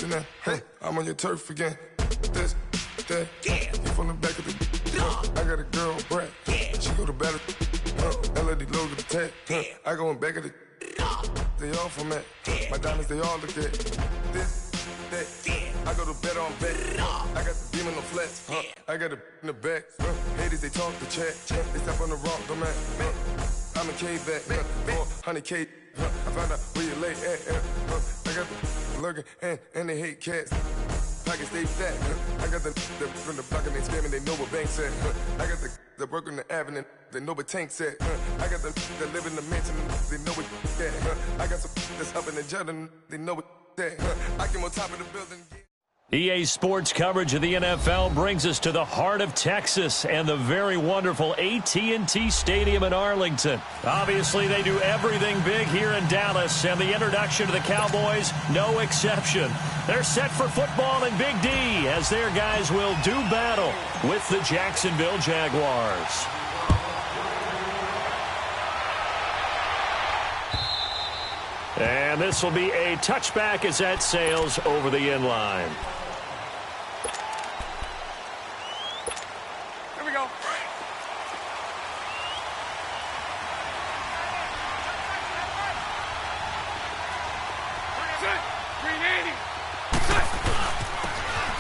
attention now. Hey, I'm on your turf again. This, that, yeah. You from the back of the I got a girl, Brad. Yeah. She go to battle. LAD low to the tag. I go in back of the they all from that. My diamonds, they all look at this, that. I go to bed on back. I got the beam on the flats. I got a in the back. Haters, they talk the chat. They step on the rock, the man. I'm a K-back. 400K. I found out where you lay at. I got the lurking and they hate cats. Pockets stay fat. I got the from the block and they scamming, they know what banks at. I got the work on the avenue, they know what tanks at. I got the that live in the mansion, they know what that. I got some that's up in the jet and they know what that. I came on top of the building. EA Sports coverage of the NFL brings us to the heart of Texas and the very wonderful AT&T Stadium in Arlington. Obviously, they do everything big here in Dallas, and the introduction to the Cowboys, no exception. They're set for football in Big D as their guys will do battle with the Jacksonville Jaguars. And this will be a touchback as that sails over the end line.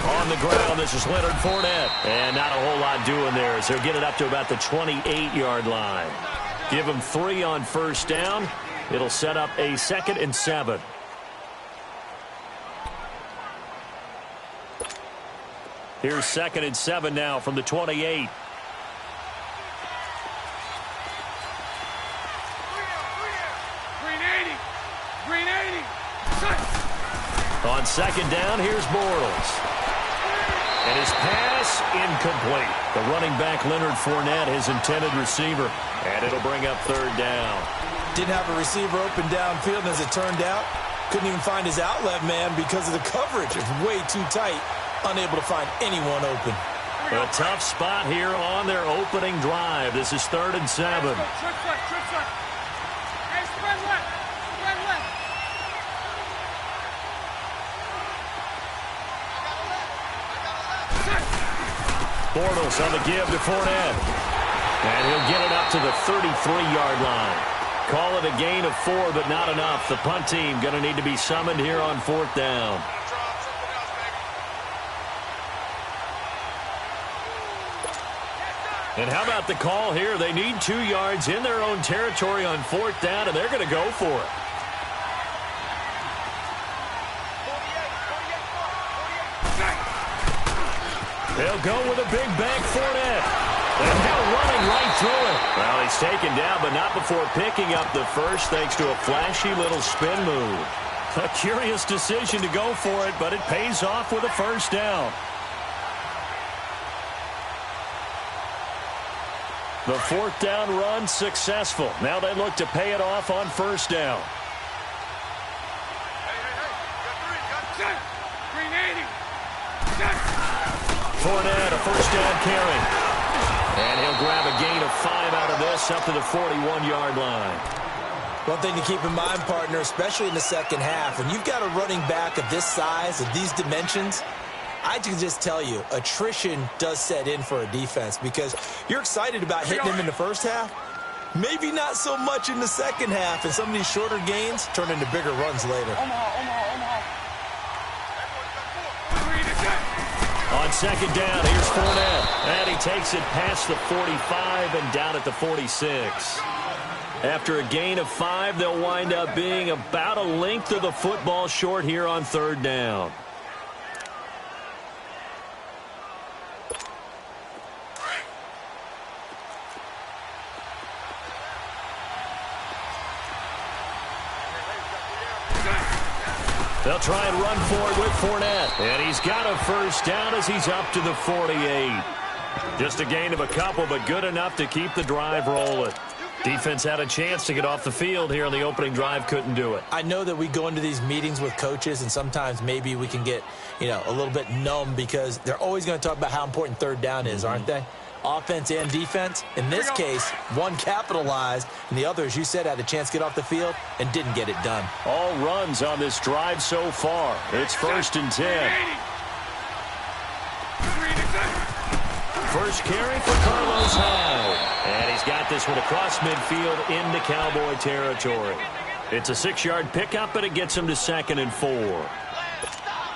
On the ground, this is Leonard Fournette. And not a whole lot doing there as they'll get it up to about the 28-yard line. Give them 3 on first down. It'll set up a 2nd and 7. Here's 2nd and 7 now from the 28. On 2nd down, here's Bortles. And his pass incomplete. The running back, Leonard Fournette, his intended receiver. And it'll bring up 3rd down. Didn't have a receiver open downfield, and as it turned out, couldn't even find his outlet man because of the coverage. It's way too tight, unable to find anyone open. A tough spot here on their opening drive. This is 3rd and 7. Bortles on the give to Fournette. And he'll get it up to the 33-yard line. Call it a gain of 4, but not enough. The punt team going to need to be summoned here on 4th down. And how about the call here? They need 2 yards in their own territory on 4th down, and they're going to go for it. They'll go with a big bank Fournette. And now running right through it. Well, he's taken down, but not before picking up the first thanks to a flashy little spin move. A curious decision to go for it, but it pays off with a 1st down. The 4th down run successful. Now they look to pay it off on 1st down. Fournette, a 1st down carry. And he'll grab a gain of 5 out of this up to the 41-yard line. One thing to keep in mind, partner, especially in the second half, when you've got a running back of this size, of these dimensions, I can just tell you, attrition does set in for a defense because you're excited about hitting him in the first half. Maybe not so much in the second half, and some of these shorter gains turn into bigger runs later. On 2nd down, here's Fournette. And he takes it past the 45 and down at the 46. After a gain of 5, they'll wind up being about a length of the football short here on 3rd down. They'll try and run forward with Fournette. And he's got a 1st down as he's up to the 48. Just a gain of a couple, but good enough to keep the drive rolling. Defense had a chance to get off the field here on the opening drive, couldn't do it. I know that we go into these meetings with coaches, and sometimes maybe we can get, a little bit numb because they're always going to talk about how important 3rd down is, aren't they? offense and defense. In this case, one capitalized, and the other, as you said, had a chance to get off the field and didn't get it done. All runs on this drive so far. It's 1st and 10. First carry for Carlos Hyde. And he's got this one across midfield into Cowboy territory. It's a 6-yard pickup, but it gets him to 2nd and 4.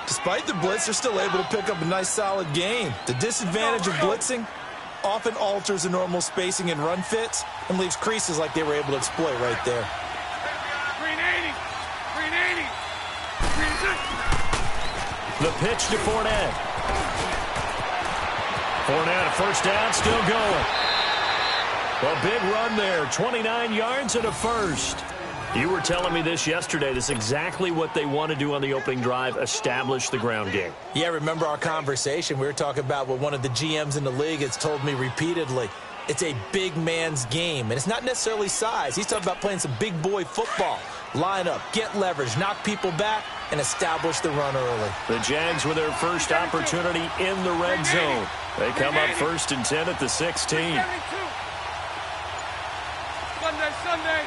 Despite the blitz, they're still able to pick up a nice, solid gain. The disadvantage of blitzing often alters the normal spacing and run fits and leaves creases like they were able to exploit right there. The pitch to Fournette. Fournette, a first down, still going. A big run there, 29 yards and a first. You were telling me this yesterday. This is exactly what they want to do on the opening drive, establish the ground game. Yeah, remember our conversation? We were talking about what one of the GMs in the league has told me repeatedly. It's a big man's game, and it's not necessarily size. He's talking about playing some big boy football. Line up, get leverage, knock people back, and establish the run early. The Jags with their first opportunity in the red zone. They come up 1st and 10 at the 16. Sunday.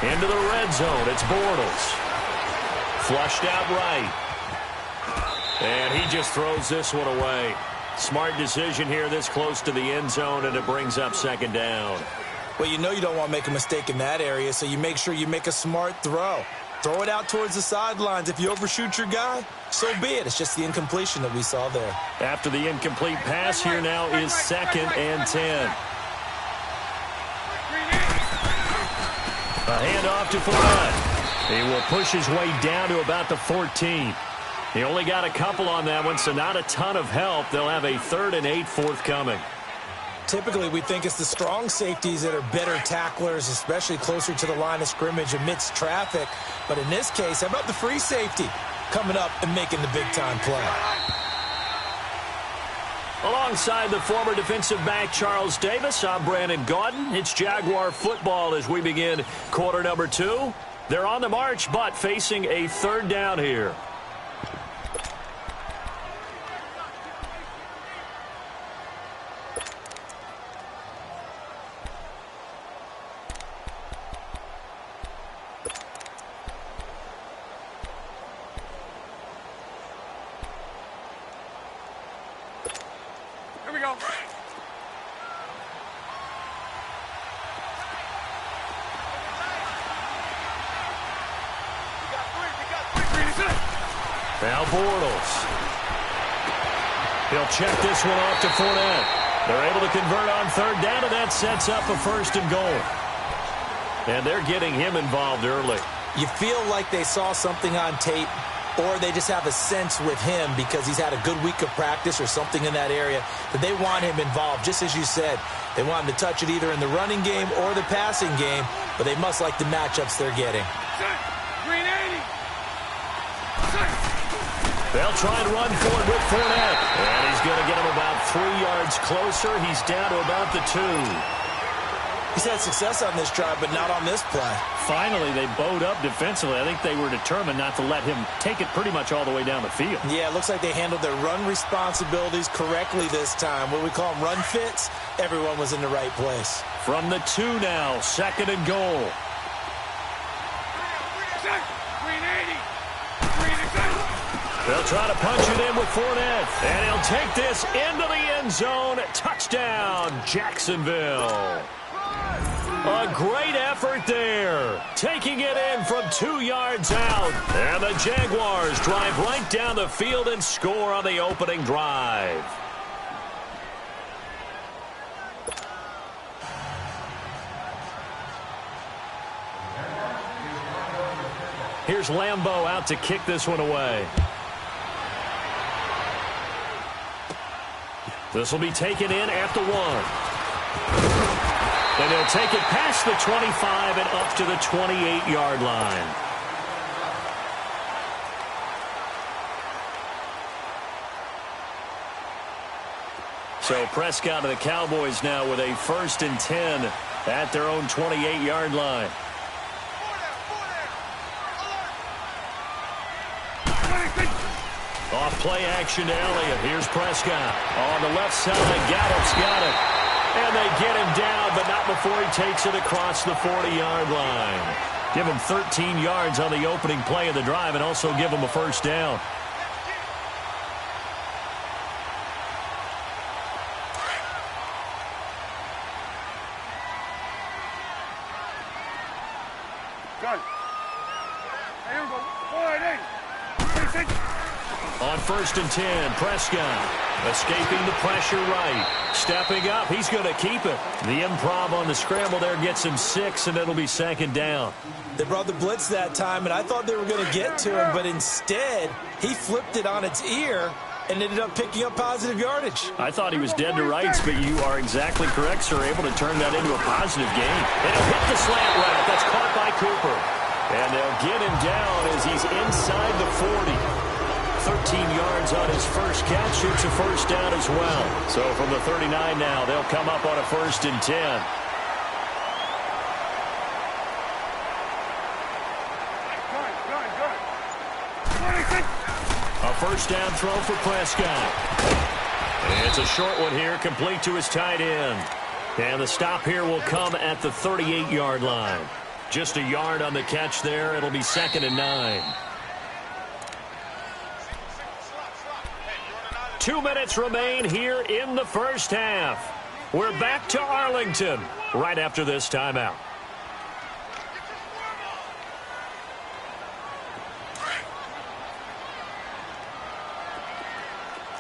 Into the red zone, it's Bortles. Flushed out right. And he just throws this one away. Smart decision here this close to the end zone, and it brings up 2nd down. Well, you know you don't want to make a mistake in that area, so you make sure you make a smart throw. Throw it out towards the sidelines. If you overshoot your guy, so be it. It's just the incompletion that we saw there. After the incomplete pass, here now is 2nd and 10. A handoff to Fournette. He will push his way down to about the 14. He only got a couple on that one, so not a ton of help. They'll have a 3rd and 8 forthcoming. Typically, we think it's the strong safeties that are better tacklers, especially closer to the line of scrimmage amidst traffic. But in this case, how about the free safety coming up and making the big-time play? Alongside the former defensive back Charles Davis, I'm Brandon Gaudin. It's Jaguar football as we begin quarter number 2. They're on the march, but facing a 3rd down here. Here we go. Now Bortles. He'll check this one off to Fournette. They're able to convert on 3rd down, and that sets up a 1st and goal. And they're getting him involved early. You feel like they saw something on tape, or they just have a sense with him because he's had a good week of practice or something in that area that they want him involved. Just as you said, they want him to touch it either in the running game or the passing game, but they must like the matchups they're getting. Green 80. They'll try and run for it with Fournette. And he's going to get him about 3 yards closer. He's down to about the 2. He's had success on this drive, but not on this play. Finally, they bowed up defensively. I think they were determined not to let him take it pretty much all the way down the field. Yeah, it looks like they handled their run responsibilities correctly this time. What we call them run fits, everyone was in the right place. From the 2 now, 2nd and goal. Green 80. They'll try to punch it in with Fournette. And he'll take this into the end zone. Touchdown, Jacksonville. A great effort there. Taking it in from 2 yards out. And the Jaguars drive right down the field and score on the opening drive. Here's Lambeau out to kick this one away. This will be taken in at the 1. And they'll take it past the 25 and up to the 28-yard line. So Prescott and the Cowboys now with a 1st and 10 at their own 28-yard line. Off play action to Elliott. Here's Prescott. On the left side, Gallup's got it. And they get him down, but not before he takes it across the 40-yard line. Give him 13 yards on the opening play of the drive and also give him a first down. On 1st and 10, Prescott escaping the pressure right. Stepping up, he's going to keep it. The improv on the scramble there gets him 6, and it'll be 2nd down. They brought the blitz that time, and I thought they were going to get to him, but instead, he flipped it on its ear and ended up picking up positive yardage. I thought he was dead to rights, but you are exactly correct, sir. Able to turn that into a positive gain. And he'll hit the slant route. That's caught by Cooper. And they'll get him down as he's inside the 40. 13 yards on his first catch. It's a first down as well. So from the 39 now, they'll come up on a 1st and 10. A first down throw for Prescott. And it's a short one here, complete to his tight end. And the stop here will come at the 38-yard line. Just a yard on the catch there. It'll be 2nd and 9. 2 minutes remain here in the first half. We're back to Arlington right after this timeout.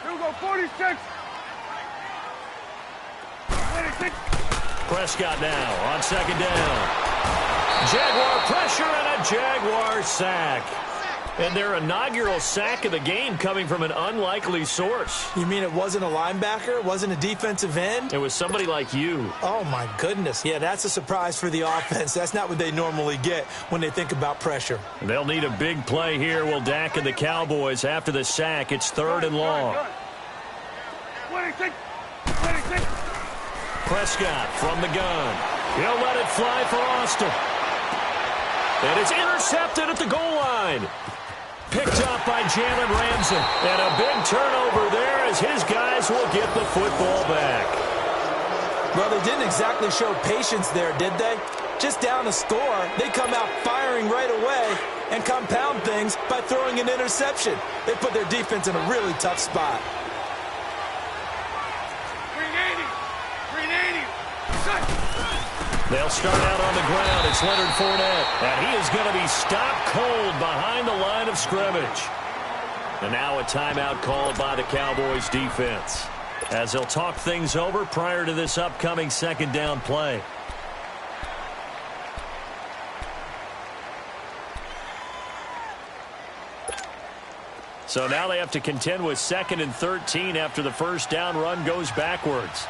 Here we go, 46. Prescott now on 2nd down. Jaguar pressure and a Jaguar sack. And their inaugural sack of the game coming from an unlikely source. You mean it wasn't a linebacker? It wasn't a defensive end? It was somebody like you. Oh, my goodness. Yeah, that's a surprise for the offense. That's not what they normally get when they think about pressure. They'll need a big play here. Will Dak and the Cowboys after the sack. It's 3rd and long. 26. Prescott from the gun. He'll let it fly for Austin. And it's intercepted at the goal line. Picked up by Jalen Ramsey. And a big turnover there as his guys will get the football back. Well, they didn't exactly show patience there, did they? Just down a score, they come out firing right away and compound things by throwing an interception. They put their defense in a really tough spot. 380. They'll start out on the ground. It's Leonard Fournette. And he is going to be stopped cold behind the line of scrimmage. And now a timeout called by the Cowboys defense, as they'll talk things over prior to this upcoming 2nd down play. So now they have to contend with 2nd and 13 after the first down run goes backwards.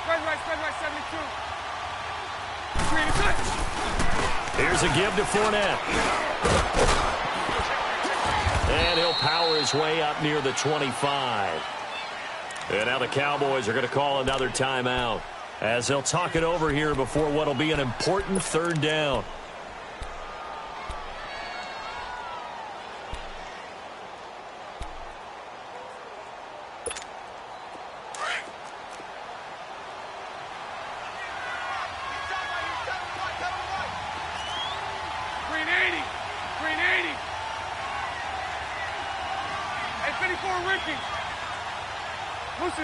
Spread right, 72. Here's a give to Fournette. And he'll power his way up near the 25. And now the Cowboys are going to call another timeout, as they'll talk it over here before what will be an important 3rd down.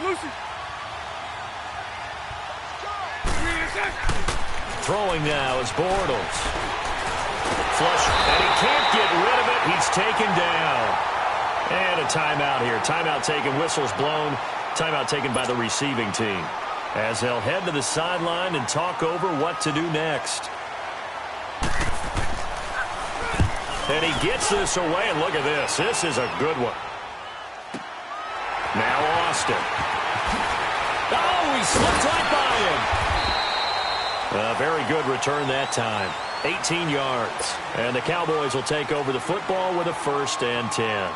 Lucy. Throwing now is Bortles. Flush, and he can't get rid of it. He's taken down. And a timeout here. Timeout taken, whistles blown. Timeout taken by the receiving team, as they'll head to the sideline and talk over what to do next. And he gets this away, and look at this. This is a good one. Now Austin. Oh, he slipped right by him. A very good return that time. 18 yards. And the Cowboys will take over the football with a 1st and 10.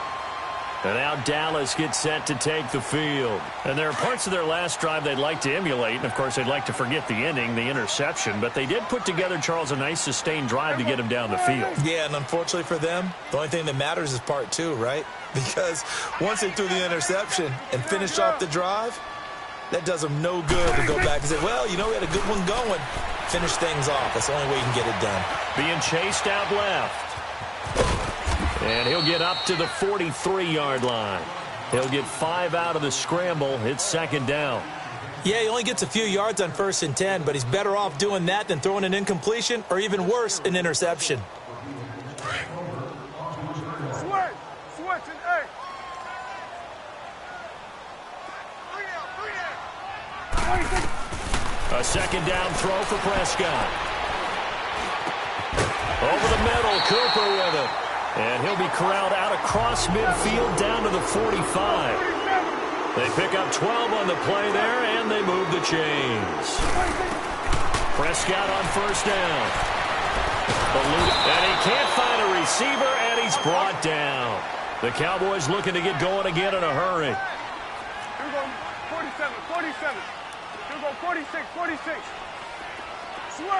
And now Dallas gets set to take the field. And there are parts of their last drive they'd like to emulate. And, of course, they'd like to forget the ending, the interception. But they did put together, Charles, a nice sustained drive to get him down the field. Yeah, and unfortunately for them, the only thing that matters is part two, right? Because once they threw the interception and finished off the drive, that does them no good to go back and say, well, you know, we had a good one going. Finish things off. That's the only way you can get it done. Being chased out left. And he'll get up to the 43-yard line. He'll get 5 out of the scramble. It's second down. Yeah, he only gets a few yards on 1st and 10, but he's better off doing that than throwing an incompletion or even worse, an interception. A second down throw for Prescott. Over the middle, Cooper with it. And he'll be corralled out across midfield down to the 45. They pick up 12 on the play there, and they move the chains. Prescott on first down. And he can't find a receiver, and he's brought down. The Cowboys looking to get going again in a hurry. Here we go, 47, 47. Here we go, 46, 46. Switch,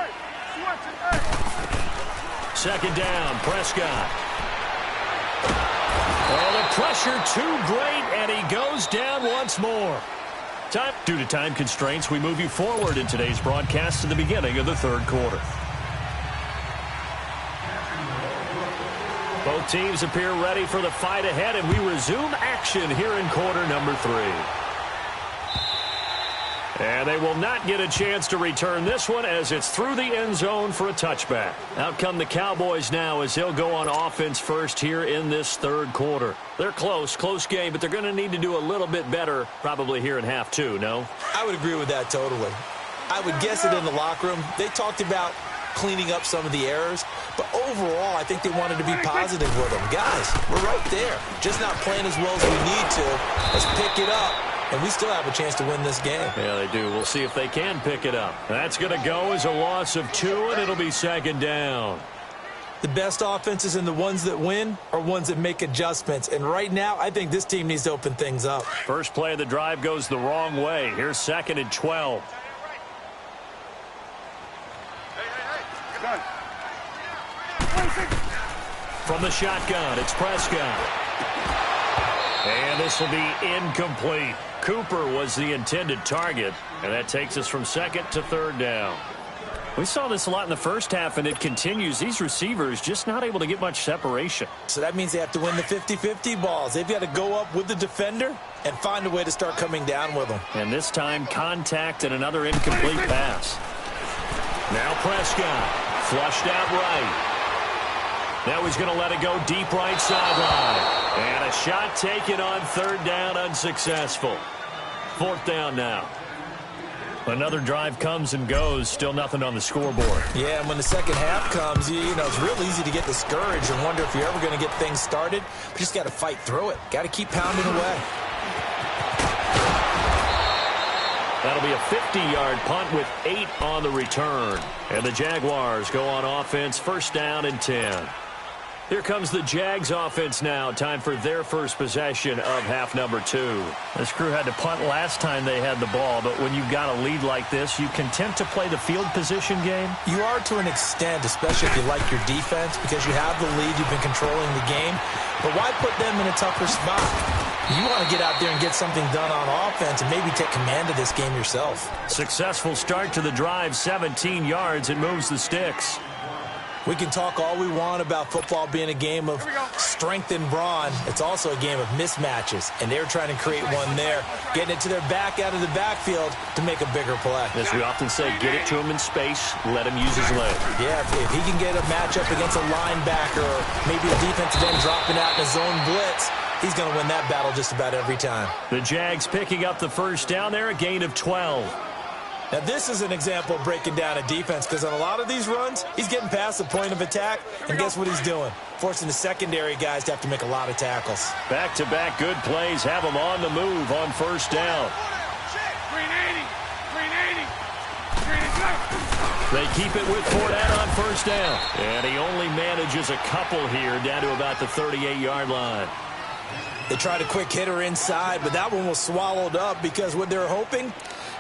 and eight. Second down, Prescott. Oh, the pressure too great, and he goes down once more. Due to time constraints, we move you forward in today's broadcast to the beginning of the third quarter. Both teams appear ready for the fight ahead, and we resume action here in quarter number 3. And they will not get a chance to return this one as it's through the end zone for a touchback. Out come the Cowboys now as they'll go on offense first here in this third quarter. They're close game, but they're going to need to do a little bit better probably here in half 2, no? I would agree with that totally. I would guess it in the locker room. They talked about cleaning up some of the errors, but overall, I think they wanted to be positive with them. Guys, we're right there. Just not playing as well as we need to. Let's pick it up. And we still have a chance to win this game. Yeah, they do. We'll see if they can pick it up. That's going to go as a loss of 2, and it'll be second down. The best offenses and the ones that win are ones that make adjustments. And right now, I think this team needs to open things up. First play of the drive goes the wrong way. Here's 2nd and 12. From the shotgun, it's Prescott. And this will be incomplete. Cooper was the intended target, and that takes us from 2nd to 3rd down. We saw this a lot in the first half, and it continues. These receivers just not able to get much separation. So that means they have to win the 50-50 balls. They've got to go up with the defender and find a way to start coming down with them. And this time, contact and another incomplete pass. Now Prescott, flushed out right. Now he's going to let it go deep right sideline. And a shot taken on 3rd down, unsuccessful. 4th down now. Another drive comes and goes, still nothing on the scoreboard. Yeah, and when the second half comes, you know, it's real easy to get discouraged and wonder if you're ever going to get things started. But you just got to fight through it. Got to keep pounding away. That'll be a 50-yard punt with 8 on the return. And the Jaguars go on offense, 1st down and 10. Here comes the Jags offense now. Time for their first possession of half number 2. This crew had to punt last time they had the ball, but when you've got a lead like this, you content to play the field position game? You are to an extent, especially if you like your defense, because you have the lead, you've been controlling the game. But why put them in a tougher spot? You want to get out there and get something done on offense and maybe take command of this game yourself. Successful start to the drive, 17 yards. It moves the sticks. We can talk all we want about football being a game of strength and brawn. It's also a game of mismatches, and they're trying to create one there, getting it to their back out of the backfield to make a bigger play. As we often say, get it to him in space, let him use his leg. Yeah, if he can get a matchup against a linebacker or maybe a defensive end dropping out in a zone blitz, he's going to win that battle just about every time. The Jags picking up the first down there, a gain of 12. Now, this is an example of breaking down a defense because on a lot of these runs, he's getting past the point of attack, and guess what he's doing? Forcing the secondary guys to have to make a lot of tackles. Back-to-back good plays have him on the move on first down. They keep it with Fournette on first down. And he only manages a couple here down to about the 38-yard line. They tried a quick hitter inside, but that one was swallowed up because what they're hoping,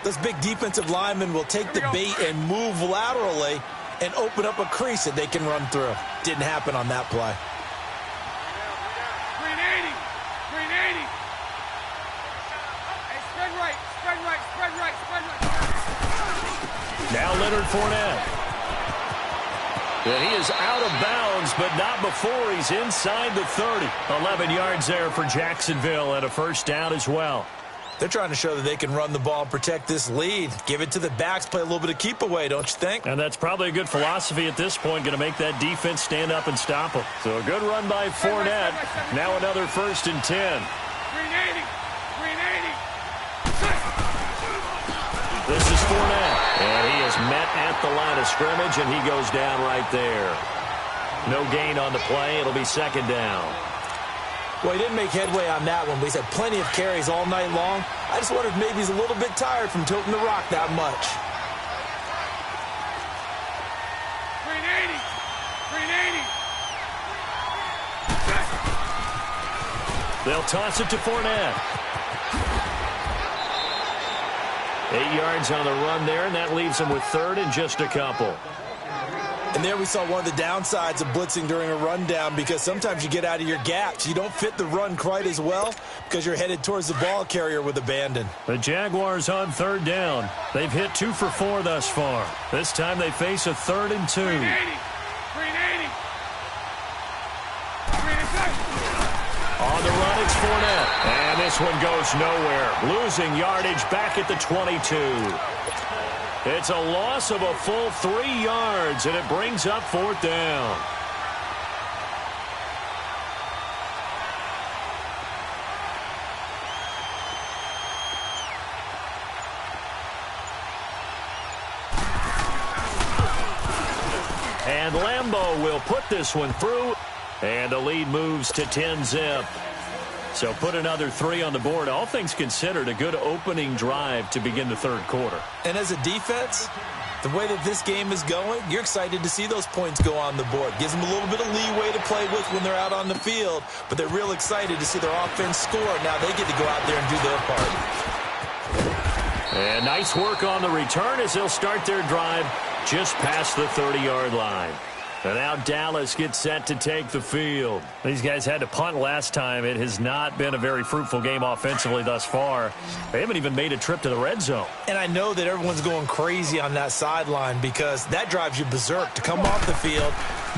those big defensive linemen will take the bait and move laterally and open up a crease that they can run through. Didn't happen on that play. 380. 380. Hey, spread right, spread right, spread right, spread right. Now Leonard Fournette. And he is out of bounds, but not before he's inside the 30. 11 yards there for Jacksonville and a first down as well. They're trying to show that they can run the ball and protect this lead. Give it to the backs, play a little bit of keep away, don't you think? And that's probably a good philosophy at this point, going to make that defense stand up and stop them. So a good run by Fournette. Now another 1st and 10. 380. 380. This is Fournette. And he is met at the line of scrimmage, and he goes down right there. No gain on the play. It'll be 2nd down. Well, he didn't make headway on that one, but he's had plenty of carries all night long. I just wonder if maybe he's a little bit tired from tilting the rock that much. 380. 380. They'll toss it to Fournette. 8 yards on the run there, and that leaves them with 3rd and just a couple. And there we saw one of the downsides of blitzing during a rundown, because sometimes you get out of your gaps. You don't fit the run quite as well because you're headed towards the ball carrier with abandon. The Jaguars on 3rd down. They've hit 2 for 4 thus far. This time they face a 3rd and 2. 380. 380. 380. On the run, it's Fournette. And this one goes nowhere. Losing yardage back at the 22. It's a loss of a full 3 yards, and it brings up 4th down. And Lambeau will put this one through, and the lead moves to 10-zip. So put another 3 on the board. All things considered, a good opening drive to begin the 3rd quarter. And as a defense, the way that this game is going, you're excited to see those points go on the board. Gives them a little bit of leeway to play with when they're out on the field, but they're real excited to see their offense score. Now they get to go out there and do their part. And nice work on the return as they'll start their drive just past the 30-yard line. And now Dallas gets set to take the field. These guys had to punt last time. It has not been a very fruitful game offensively thus far. They haven't even made a trip to the red zone. And I know that everyone's going crazy on that sideline because that drives you berserk to come off the field,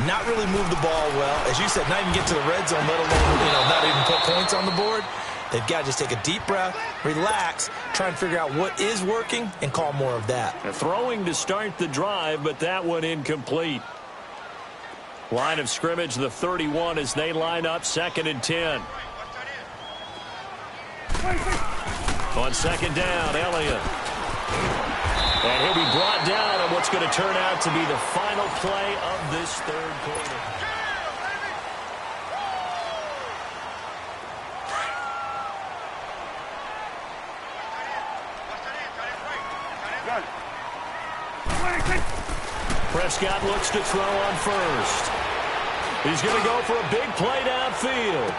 not really move the ball well. As you said, not even get to the red zone, let alone, not even put points on the board. They've got to just take a deep breath, relax, try and figure out what is working, and call more of that. Throwing to start the drive, but that one incomplete. Line of scrimmage, the 31 as they line up, 2nd and 10. On 2nd down, Elliott. And he'll be brought down on what's going to turn out to be the final play of this 3rd quarter. Prescott looks to throw on 1st. He's going to go for a big play downfield.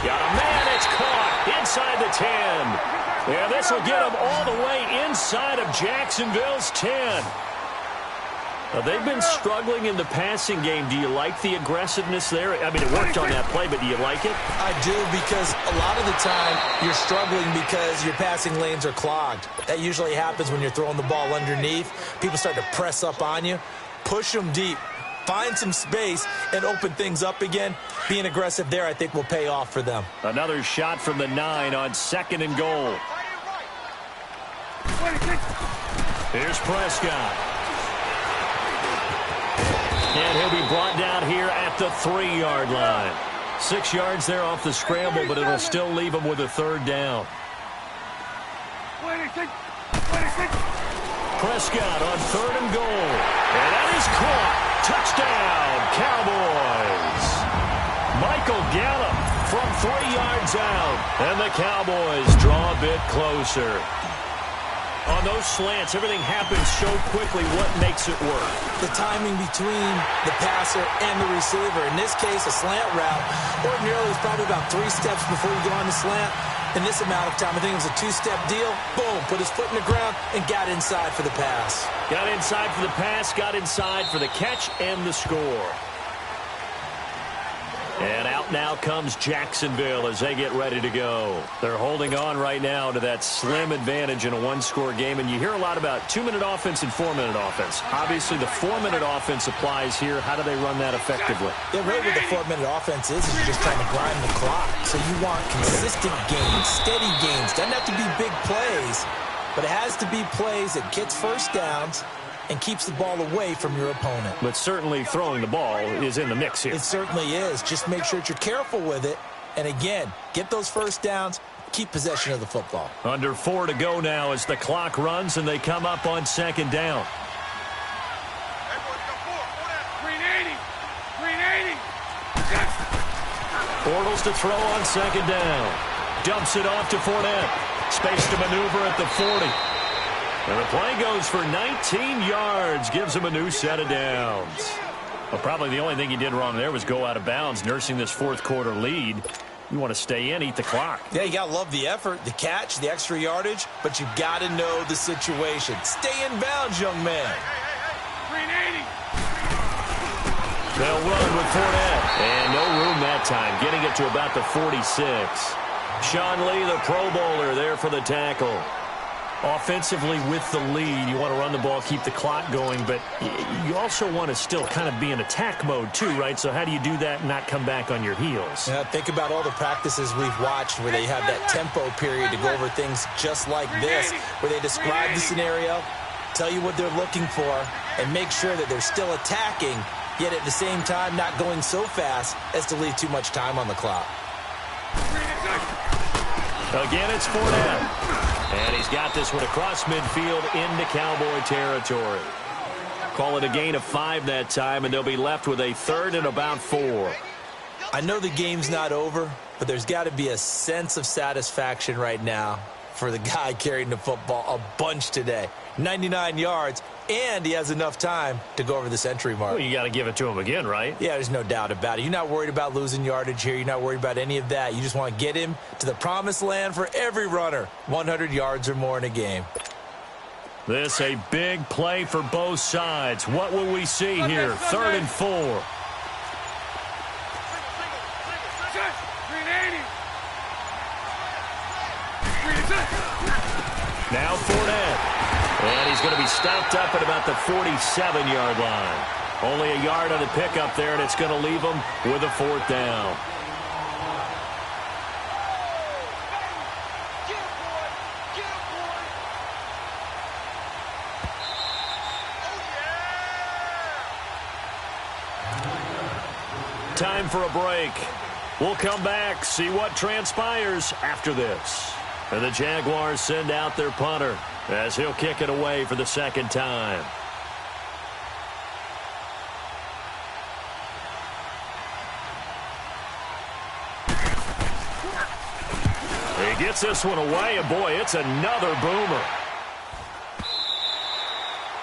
Got a man, it's caught inside the 10. Yeah, this will get him all the way inside of Jacksonville's 10. Now, they've been struggling in the passing game. Do you like the aggressiveness there? I mean, it worked on that play, but do you like it? I do, because a lot of the time you're struggling because your passing lanes are clogged. That usually happens when you're throwing the ball underneath. People start to press up on you. Push them deep. Find some space and open things up again. Being aggressive there, I think, will pay off for them. Another shot from the 9 on 2nd and goal. Here's Prescott. And he'll be brought down here at the 3-yard line. 6 yards there off the scramble, but it'll still leave him with a 3rd down. Prescott on 3rd and goal. And that is caught. Touchdown, Cowboys. Michael Gallup from 3 yards out. And the Cowboys draw a bit closer. On those slants, everything happens so quickly. What makes it work? The timing between the passer and the receiver. In this case, a slant route. Ordinarily, it's probably about 3 steps before you go on the slant. In this amount of time, I think it was a 2-step deal. Boom, put his foot in the ground and got inside for the pass. Got inside for the pass, got inside for the catch and the score. And out now comes Jacksonville as they get ready to go. They're holding on right now to that slim advantage in a one-score game. And you hear a lot about 2-minute offense and 4-minute offense. Obviously, the 4-minute offense applies here. How do they run that effectively? Yeah, really what the 4-minute offense is you're just trying to grind the clock. So you want consistent gains, steady gains. Doesn't have to be big plays, but it has to be plays that gets first downs and keeps the ball away from your opponent. But certainly throwing the ball is in the mix here. It certainly is. Just make sure that you're careful with it. And again, get those first downs, keep possession of the football. Under 4 to go now as the clock runs and they come up on 2nd down. 380. Bortles to throw on 2nd down. Dumps it off to Fournette. Space to maneuver at the 40. And the play goes for 19 yards, gives him a new set of downs. Well, probably the only thing he did wrong there was go out of bounds, nursing this 4th quarter lead. You want to stay in, eat the clock. Yeah, you got to love the effort, the catch, the extra yardage, but you got to know the situation. Stay in bounds, young man. 380. They'll run with Fournette. And no room that time, getting it to about the 46. Sean Lee, the Pro Bowler, there for the tackle. Offensively with the lead, you want to run the ball, keep the clock going, but you also want to still kind of be in attack mode too, right? So how do you do that and not come back on your heels? Yeah, think about all the practices we've watched where they have that tempo period to go over things just like this, where they describe the scenario, tell you what they're looking for, and make sure that they're still attacking, yet at the same time not going so fast as to leave too much time on the clock. Again, it's Fournette. And he's got this one across midfield into Cowboy territory. Call it a gain of 5 that time, and they'll be left with a 3rd and about 4. I know the game's not over, but there's got to be a sense of satisfaction right now for the guy carrying the football a bunch today. 99 yards, and he has enough time to go over the century mark. Well, you got to give it to him again, right? Yeah, there's no doubt about it. You're not worried about losing yardage here. You're not worried about any of that. You just want to get him to the promised land for every runner. 100 yards or more in a game. This a big play for both sides. What will we see here? 3rd and 4. 380. Now Fournette. And he's going to be stopped up at about the 47-yard line. Only a yard on the pickup there, and it's going to leave him with a 4th down. Time for a break. We'll come back, see what transpires after this. And the Jaguars send out their punter as he'll kick it away for the 2nd time. He gets this one away, and boy, it's another boomer.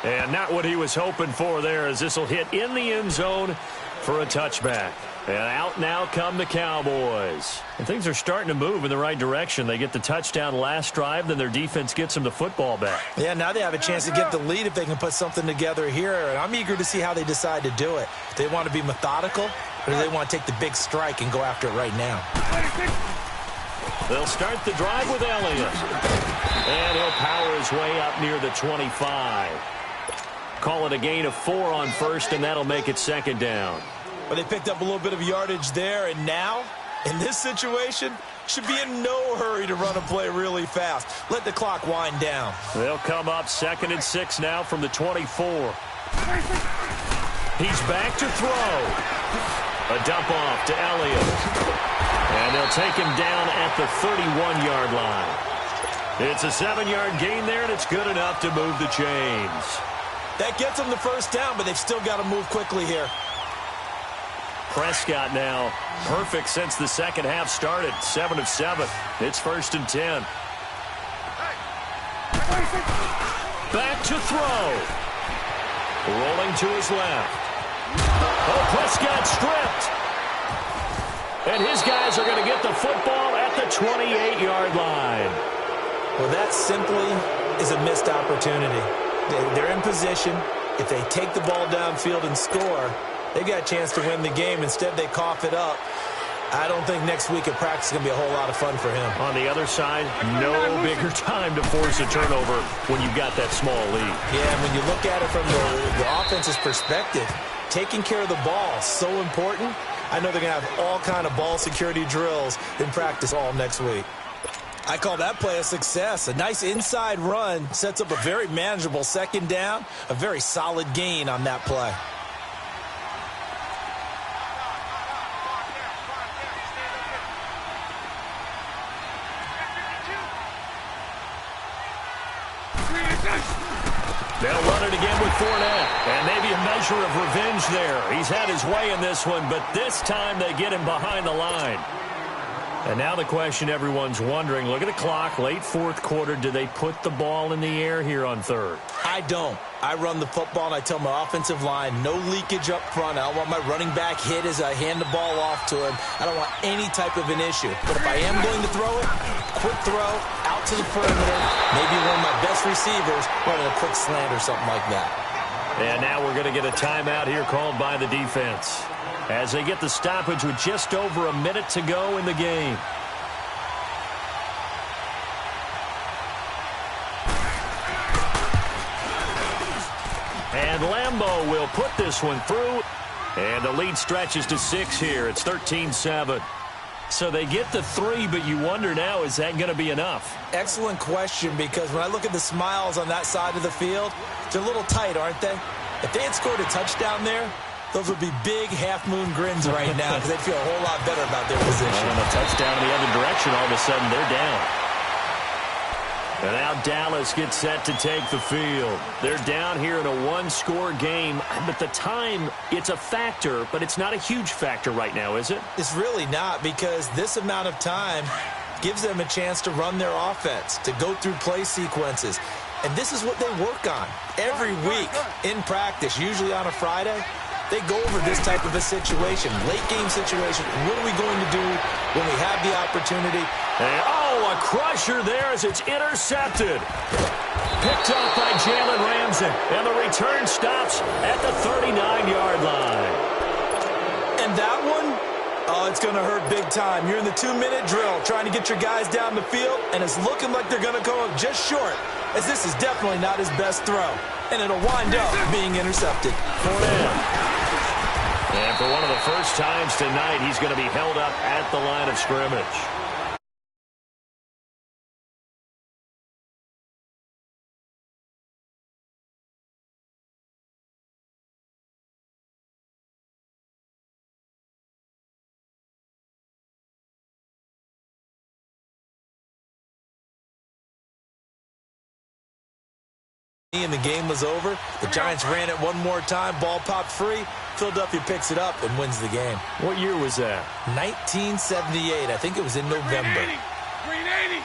And not what he was hoping for there, as this will hit in the end zone for a touchback. And out now come the Cowboys. And things are starting to move in the right direction. They get the touchdown last drive, then their defense gets them the football back. Yeah, now they have a chance to get the lead if they can put something together here. And I'm eager to see how they decide to do it. Do they want to be methodical, or do they want to take the big strike and go after it right now? They'll start the drive with Elliott. And he'll power his way up near the 25. Call it a gain of 4 on 1st, and that'll make it 2nd down. But they picked up a little bit of yardage there, and now, in this situation, should be in no hurry to run a play really fast. Let the clock wind down. They'll come up 2nd and 6 now from the 24. He's back to throw. A dump off to Elliott. And they'll take him down at the 31-yard line. It's a 7-yard gain there, and it's good enough to move the chains. That gets them the 1st down, but they've still got to move quickly here. Prescott now perfect since the 2nd half started. 7 of 7. It's 1st and 10. Back to throw. Rolling to his left. Oh, Prescott stripped. And his guys are going to get the football at the 28-yard line. Well, that simply is a missed opportunity. They're in position. If they take the ball downfield and score, they got a chance to win the game. Instead, they cough it up. I don't think next week at practice is going to be a whole lot of fun for him. On the other side, no bigger time to force a turnover when you've got that small lead. Yeah, and when you look at it from the offense's perspective, taking care of the ball is so important. I know they're going to have all kind of ball security drills in practice all next week. I call that play a success. A nice inside run sets up a very manageable second down, a very solid gain on that play. They'll run it again with Fournette, and maybe a measure of revenge there. He's had his way in this one, but this time they get him behind the line. And now the question everyone's wondering, look at the clock, late fourth quarter, do they put the ball in the air here on third? I don't. I run the football, and I tell my offensive line, no leakage up front. I don't want my running back hit as I hand the ball off to him. I don't want any type of an issue. But if I am going to throw it, quick throw, out to the perimeter, maybe one of my best receivers running a quick slant or something like that. And now we're going to get a timeout here called by the defense as they get the stoppage with just over a minute to go in the game. And Lambeau will put this one through. And the lead stretches to 6 here. It's 13-7. So they get the 3, but you wonder now, is that going to be enough? Excellent question, because when I look at the smiles on that side of the field, they're a little tight, aren't they? If they had scored a touchdown there, those would be big half-moon grins right now because they'd feel a whole lot better about their position. And a touchdown in the other direction, all of a sudden they're down. And now Dallas gets set to take the field. They're down here in a one-score game. But the time, it's a factor, but it's not a huge factor right now, is it? It's really not, because this amount of time gives them a chance to run their offense, to go through play sequences. And this is what they work on every week in practice, usually on a Friday. They go over this type of a situation, late-game situation. What are we going to do when we have the opportunity? And, oh, a crusher there as it's intercepted. Picked up by Jalen Ramsey. And the return stops at the 39-yard line. And that one, oh, it's going to hurt big time. You're in the 2-minute drill trying to get your guys down the field, and it's looking like they're going to go up just short, as this is definitely not his best throw. And it'll wind up being intercepted. Fournette. And for one of the first times tonight, he's going to be held up at the line of scrimmage. And the game was over. The Giants ran it one more time. Ball popped free. Philadelphia picks it up and wins the game. What year was that? 1978. I think it was in November. Green 80.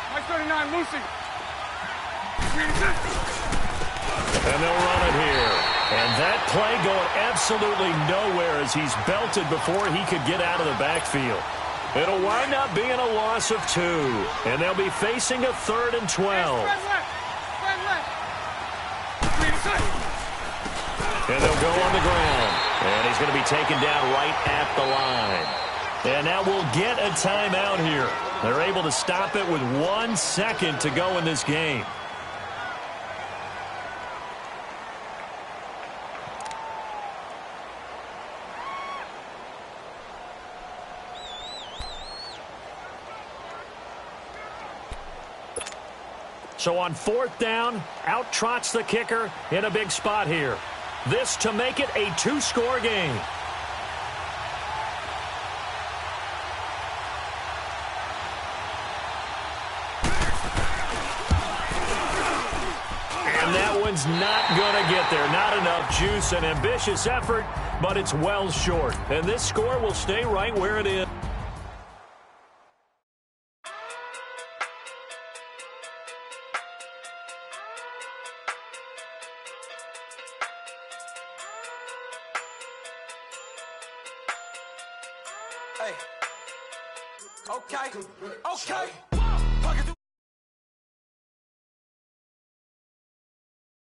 My 39, Lucy. Green 60. And they'll run it here. And that play going absolutely nowhere as he's belted before he could get out of the backfield. It'll wind up being a loss of 2. And they'll be facing a 3rd and 12. Spread left. Green 60. And they'll go on the ground. And he's going to be taken down right at the line. And now we'll get a timeout here. They're able to stop it with 1 second to go in this game. So on 4th down, out trots the kicker in a big spot here. This to make it a 2-score game. And that one's not going to get there. Not enough juice. An ambitious effort, but it's well short. And this score will stay right where it is. Hey. Okay. Okay.